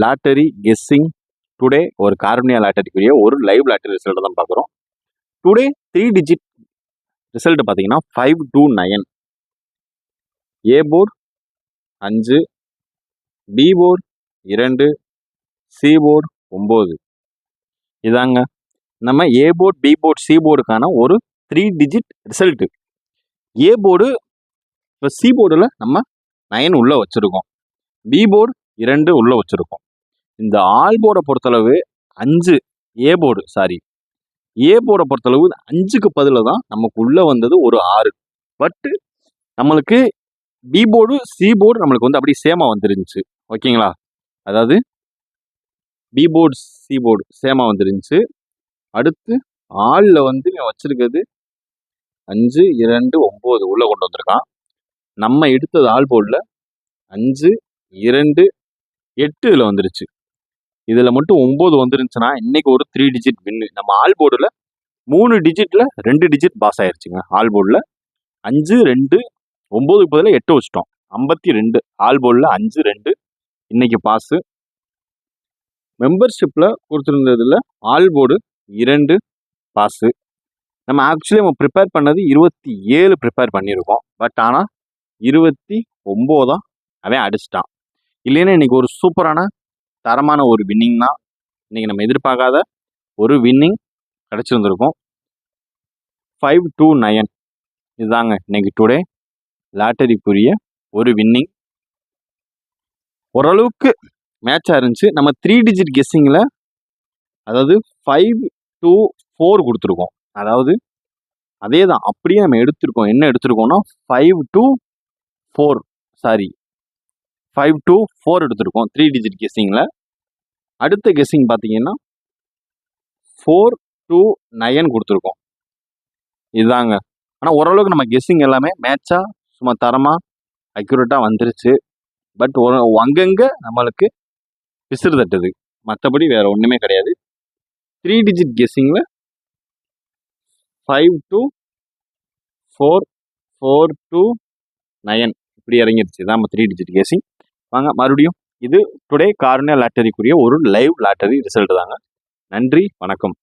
Lottery guessing today ஒரு cornea லாட்டரிக்குரிய ஒரு live lottery result தான் பார்க்குறோம். டுடே 3 டிஜிட் ரிசல்ட் பார்த்தீங்கன்னா 529. A board 5, B board 2, C board 9. இதாங்க நம்ம A board, B board, C போர்டுக்கான ஒரு 3 டிஜிட் ரிசல்ட்டு. ஏ போர்டு இப்போ சி போர்டில் நம்ம 9 உள்ளே வச்சுருக்கோம், பி போர்டு 2 உள்ளே வச்சுருக்கோம். இந்த ஆல் போர்டை பொறுத்தளவு 5 ஏ போர்டை பொறுத்தளவு 5க்கு பதில் தான் நமக்கு உள்ளே வந்தது ஒரு 6. பட்டு நம்மளுக்கு பி போர்டு, சி போர்டு நம்மளுக்கு வந்து அப்படியே சேமாக வந்துருந்துச்சு. ஓகேங்களா? அதாவது பி போர்டு, சி போர்டு சேமாக வந்துருந்துச்சு. அடுத்து ஆளில் வந்து வச்சிருக்கிறது 5, 2, 9 உள்ளே கொண்டு வந்திருக்கான். நம்ம எடுத்தது ஆல் போர்டில் 5, 2, 8 இதில் வந்துருச்சு. இதில் மட்டும் 9 வந்துருந்துச்சுன்னா இன்னைக்கு ஒரு 3 டிஜிட் வின்னு. நம்ம ஆல் போர்டில் 3 டிஜிட்டில் 2 டிஜிட் பாஸ் ஆயிடுச்சுங்க. ஆல் போர்டில் 5, 2, 9க்கு பதிலாக 8 வச்சிட்டோம். 52 ஆல் போர்டில் 5, 2 இன்னைக்கு பாஸு. மெம்பர்ஷிப்பில் கொடுத்துருந்ததில் ஆல் போர்டு 2 பாஸு. நம்ம ஆக்சுவலி நம்ம ப்ரிப்பேர் பண்ணது 27 ப்ரிப்பேர் பண்ணியிருக்கோம். பட் ஆனால் 29 தான் அவன் அடிச்சிட்டான். இல்லைன்னா இன்னைக்கு ஒரு சூப்பரான தரமான ஒரு வின்னிங் தான். இன்னைக்கு நம்ம எதிர்பார்க்காத ஒரு வின்னிங் கிடச்சிருந்துருக்கும். 529 இதுதாங்க இன்னைக்கு டுடே லாட்டரிக்குரிய ஒரு வின்னிங். ஓரளவுக்கு மேட்சாக இருந்துச்சு. நம்ம 3 டிஜிட் கெஸ்ஸிங்கில் அதாவது 524 கொடுத்துருக்கோம். அதாவது அதே தான் அப்படியே நம்ம எடுத்திருக்கோம். என்ன எடுத்திருக்கோம்னா 524 எடுத்திருக்கோம் 3 டிஜிட் கெஸ்ஸிங்கில். அடுத்த கெஸ்ஸிங் பார்த்தீங்கன்னா 429 கொடுத்துருக்கோம். இதுதாங்க. ஆனால் ஓரளவுக்கு நம்ம கெஸ்ஸிங் எல்லாமே மேட்சாக சும்மா தரமாக அக்யூரேட்டாக வந்துருச்சு. பட் அங்கங்கே நம்மளுக்கு பிசுறு தட்டுது, மற்றபடி வேறு ஒன்றுமே கிடையாது. 3 டிஜிட் கெஸ்ஸிங்கில் 52449 இப்படி இறங்கிருச்சு. இதான் நம்ம 3 டிஜிட் கெஸ்ஸிங். வாங்க மறுபடியும் இது டுடே கார்னியா லாட்டரிக்குரிய ஒரு லைவ் லாட்டரி ரிசல்ட் தாங்க. நன்றி, வணக்கம்.